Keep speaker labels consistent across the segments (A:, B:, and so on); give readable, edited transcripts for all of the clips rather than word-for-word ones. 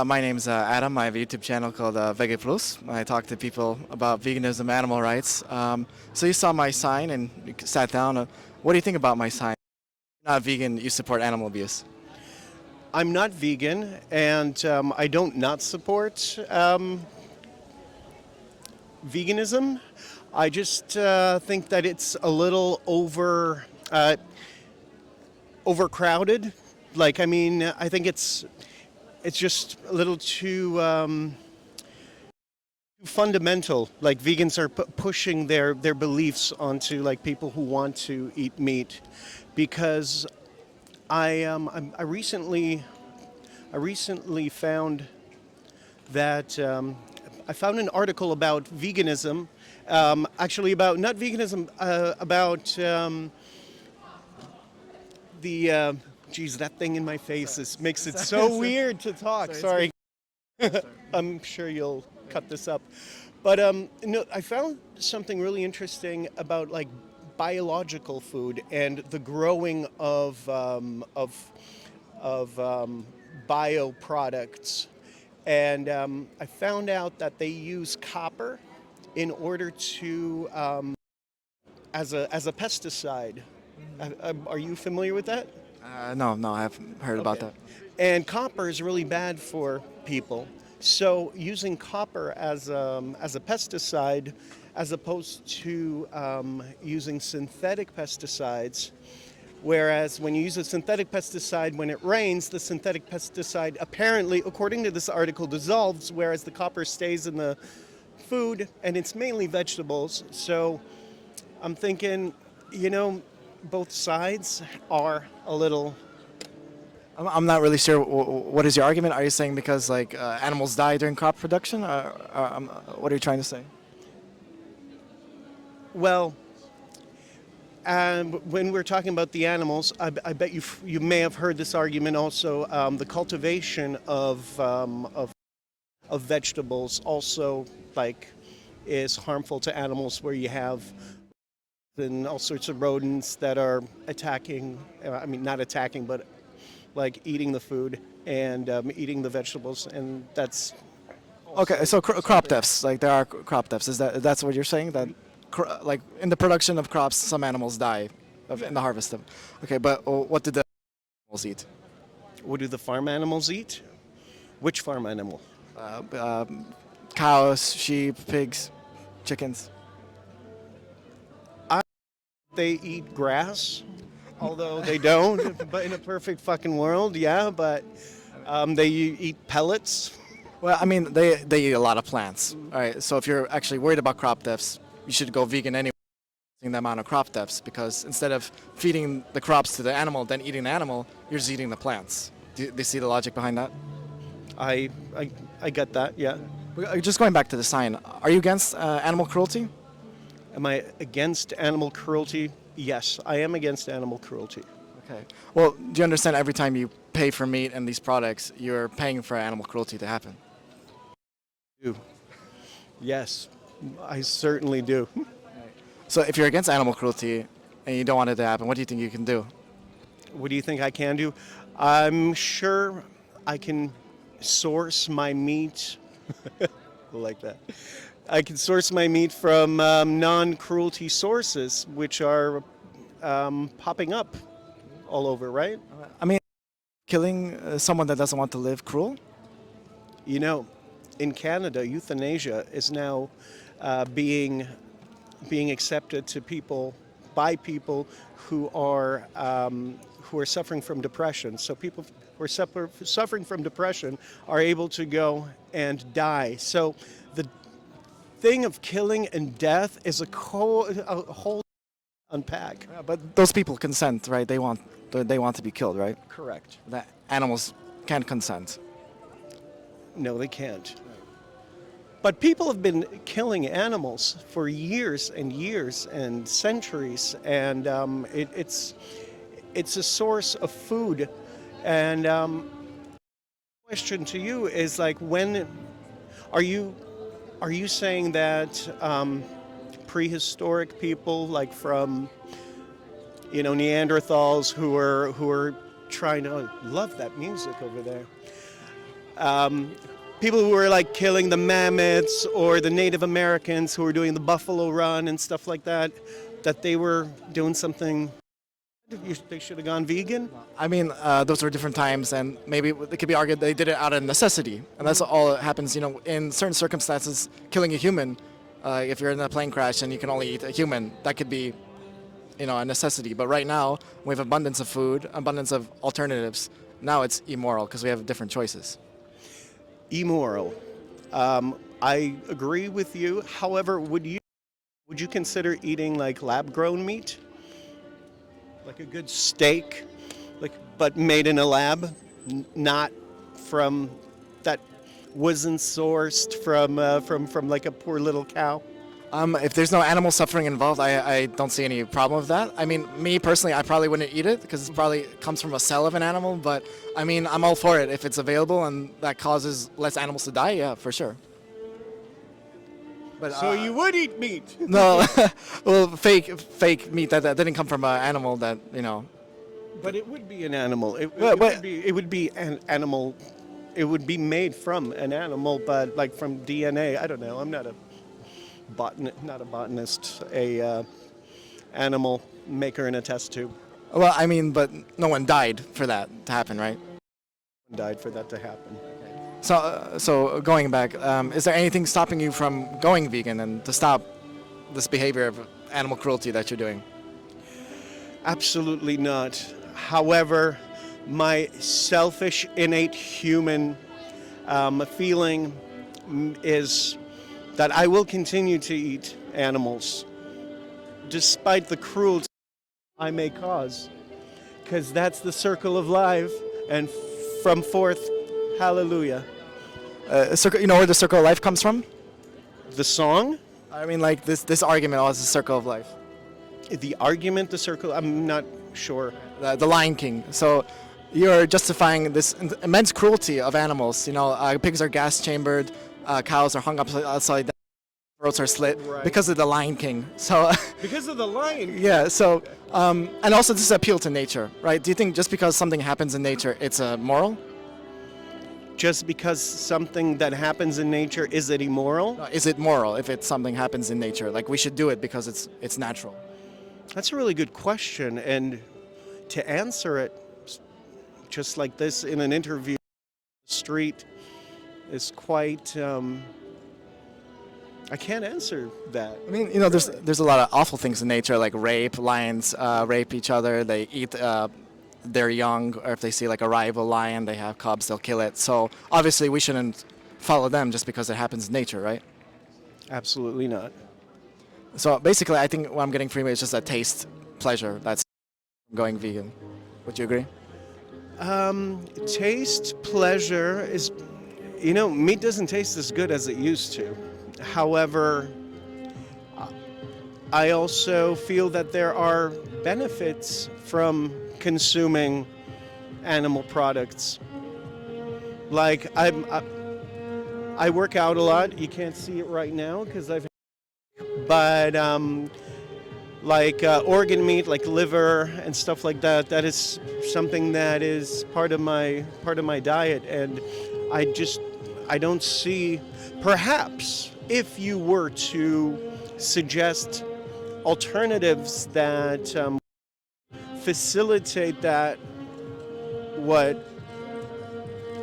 A: My name's Adam. I have a YouTube channel called Vege Plus. I talk to people about veganism, animal rights. So you saw my sign and you sat down. What do you think about my sign? You're not vegan, you support animal abuse.
B: I'm not vegan, and I don't not support veganism. I just think that it's a little overcrowded. I think it's just a little too fundamental. Like vegans are pushing their beliefs onto like people who want to eat meat, because I recently found that I found an article about veganism, actually about not veganism, about the geez, that thing in my face makes it so weird to talk. Sorry. I'm sure you'll cut this up. But no, I found something really interesting about like biological food and the growing of bio products. And I found out that they use copper in order to as a pesticide. Are you familiar with that?
A: No, I haven't heard about that.
B: And copper is really bad for people. So using copper as a pesticide, as opposed to using synthetic pesticides, whereas when you use a synthetic pesticide, when it rains, the synthetic pesticide apparently, according to this article, dissolves, whereas the copper stays in the food, and it's mainly vegetables. So I'm thinking, both sides are a little.
A: I'm not really sure. What is your argument? Are you saying because like animals die during crop production? What are you trying to say?
B: Well, when we're talking about the animals, I bet you may have heard this argument also. The cultivation of vegetables also is harmful to animals, where you have and all sorts of rodents that are attacking. I mean, not attacking, but like eating the food and eating the vegetables, and that's
A: Okay. So crop deaths, like there are crop deaths. That's what you're saying? That like in the production of crops, some animals die in the harvest of. Okay, but what did the animals eat?
B: what do the farm animals eat? Which farm animal?
A: Uh, um, Cows, sheep, pigs, chickens.
B: They eat grass, although they don't. But in a perfect fucking world, yeah. But they eat pellets.
A: Well, I mean, they eat a lot of plants. All right, so if you're actually worried about crop deaths, you should go vegan anyway. The amount of crop deaths, because instead of feeding the crops to the animal, then eating the animal, you're just eating the plants. Do you see the logic behind that?
B: I I get that. Yeah.
A: Just going back to the sign, are you against animal cruelty?
B: Am I against animal cruelty? Yes, I am against animal cruelty.
A: Okay. Well, do you understand every time you pay for meat and these products, you're paying for animal cruelty to happen?
B: Do. Yes, I certainly do.
A: So if you're against animal cruelty and you don't want it to happen, what do you think you can do?
B: What do you think I can do? I'm sure I can source my meat like that. I can source my meat from non-cruelty sources, which are popping up all over, right?
A: I mean, killing someone that doesn't want to live cruel?
B: You know, in Canada, euthanasia is now being accepted to people by people who are suffering from depression. So people who are suffering from depression are able to go and die. So the thing of killing and death is a whole unpack.
A: Yeah, but those people consent, right? They want to be killed, right?
B: Correct.
A: The animals can't consent.
B: No, they can't. But people have been killing animals for years and years and centuries, and it's a source of food. And question to you is like, when are you saying that prehistoric people, like from Neanderthals who are trying to love that music over there? People who were like killing the mammoths or the Native Americans who were doing the buffalo run and stuff like that, that they were doing something. They should have gone vegan.
A: I mean, those were different times, and maybe it could be argued they did it out of necessity, and that's all that happens. You know, in certain circumstances, killing a human, if you're in a plane crash and you can only eat a human, that could be, you know, a necessity. But right now, we have abundance of food, abundance of alternatives. Now it's immoral because we have different choices.
B: Immoral. I agree with you. However, would you consider eating like lab-grown meat? Like a good steak, but made in a lab, not from that wasn't sourced from like a poor little cow.
A: If there's no animal suffering involved, I don't see any problem with that. I mean, me personally, I probably wouldn't eat it because it probably comes from a cell of an animal. But I mean, I'm all for it if it's available and that causes less animals to die. Yeah, for sure. But,
B: So you would eat meat?
A: No, well, fake meat that didn't come from an animal that, you know.
B: But it would be an animal. It would be an animal. It would be made from an animal, but like from DNA. I don't know. I'm not a botanist, a animal maker in a test tube.
A: Well, I mean, but no one died for that to happen, right?
B: Died for that to happen.
A: So going back, is there anything stopping you from going vegan and to stop this behavior of animal cruelty that you're doing?
B: Absolutely not. However, my selfish, innate human feeling is that I will continue to eat animals despite the cruelty I may cause, because that's the circle of life, and from forth, hallelujah.
A: You know where the circle of life comes from?
B: The song?
A: I mean, like this argument, is the circle of life.
B: The argument, the circle, I'm not sure.
A: The Lion King. So you're justifying this immense cruelty of animals. You know, pigs are gas chambered, cows are hung upside down, throats are slit because of the Lion King. So
B: Because of the lion.
A: yeah. So and also this is appeal to nature, right? Do you think just because something happens in nature, it's moral?
B: Just because something that happens in nature, is it immoral?
A: Is it moral if it's something happens in nature? Like we should do it because it's natural.
B: That's a really good question, and to answer it just like this in an interview on the street is quite. I can't answer that.
A: I mean, you know, there's a lot of awful things in nature, like rape. Lions rape each other. They eat their young, or if they see like a rival lion, they have cubs, they'll kill it. So obviously we shouldn't follow them just because it happens in nature, right?
B: Absolutely not.
A: So basically, I think what I'm getting from you is just a taste pleasure that's going vegan. Would you agree?
B: Taste pleasure is, you know, meat doesn't taste as good as it used to. However, I also feel that there are benefits from consuming animal products. Like I work out a lot. You can't see it right now because but like organ meat, like liver and stuff like that. That is something that is part of my diet, and I don't see. Perhaps if you were to suggest alternatives that facilitate that, what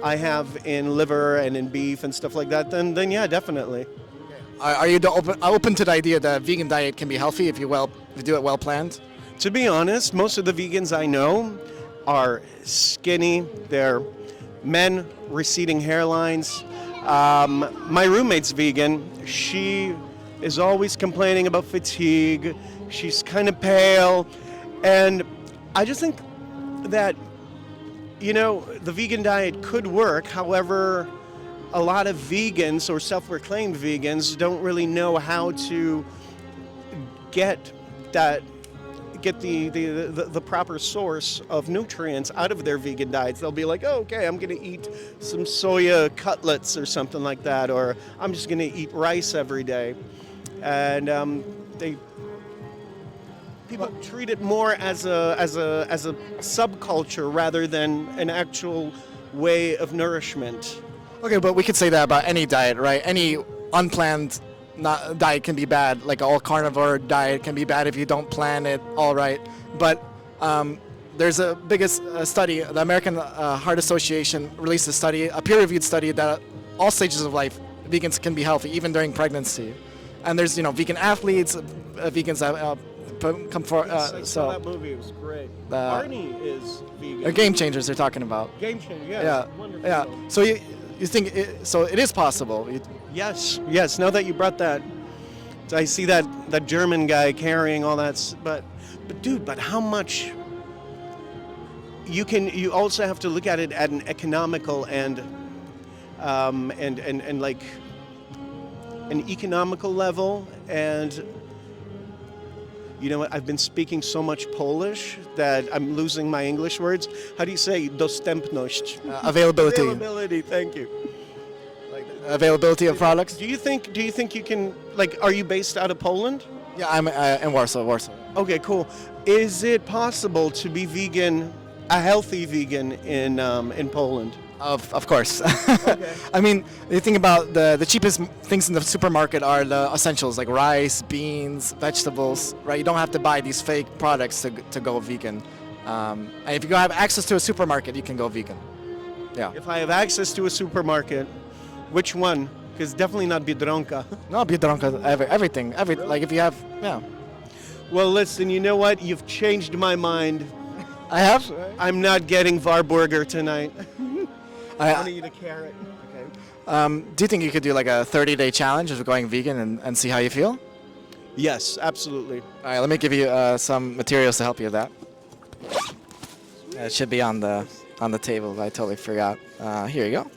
B: I have in liver and in beef and stuff like that, then yeah, definitely.
A: Are you open to the idea that a vegan diet can be healthy if you do it well planned?
B: To be honest, most of the vegans I know are skinny. They're men, receding hairlines. My roommate's vegan. She is always complaining about fatigue. She's kind of pale. And I just think that, you know, the vegan diet could work. However, a lot of vegans or self-proclaimed vegans don't really know how to get the proper source of nutrients out of their vegan diets. They'll be like, oh, okay, I'm going to eat some soya cutlets or something like that, or I'm just going to eat rice every day. And people treat it more as a subculture rather than an actual way of nourishment.
A: Okay, but we could say that about any diet, right? Any unplanned diet can be bad. Like all carnivore diet can be bad if you don't plan it all right. But there's a biggest study. The American Heart Association released a study, a peer-reviewed study, that all stages of life, vegans can be healthy, even during pregnancy. And there's vegan athletes, vegans come for.
B: Yes, I saw that movie. It was great. Arnie is vegan.
A: Game changers they're talking about.
B: Game changer. Yes.
A: Yeah,
B: Wonderful.
A: yeah. So you think so it is possible?
B: Yes. Yes. Now that you brought that, I see that German guy carrying all that. But dude, but how much? You also have to look at it at an economical and like an economical level. And you know what? I've been speaking so much Polish that I'm losing my English words. How do you say dostępność?
A: Availability.
B: Availability. Thank you.
A: Availability of products.
B: Do you think you can, like, are you based out of Poland?
A: Yeah, I'm in Warsaw.
B: Okay, cool. Is it possible to be vegan, a healthy vegan in Poland?
A: Of course.
B: Okay.
A: I mean, you think about the cheapest things in the supermarket are the essentials like rice, beans, vegetables, right? You don't have to buy these fake products to go vegan. And if you have access to a supermarket, you can go vegan. Yeah.
B: If I have access to a supermarket, which one? Because definitely not Biedronka.
A: No, Biedronka, everything. Like if you have, yeah.
B: Well, listen, you know what? You've changed my mind.
A: I have?
B: I'm not getting Warburger tonight. I want to eat a carrot. Okay.
A: Do you think you could do like a 30-day challenge of going vegan and see how you feel?
B: Yes, absolutely.
A: All right, let me give you some materials to help you with that. It should be on the table. I totally forgot. Here you go.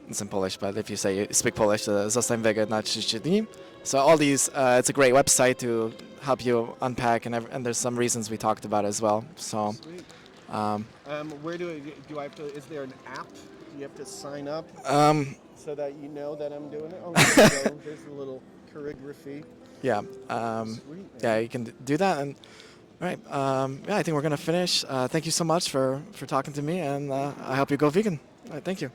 A: It's in Polish, but if you say you speak Polish, zostań vegan na 30 dni. So all these, it's a great website to help you unpack, and there's some reasons we talked about as well. So.
B: Sweet. Where do I have to? Is there an app? Do you have to sign up so that you know that I'm doing it? Oh, there you go. There's a little calligraphy.
A: Yeah.
B: Sweet,
A: yeah, you can do that. And all right. Yeah, I think we're gonna finish. Thank you so much for talking to me, and I hope you go vegan. All right, thank you.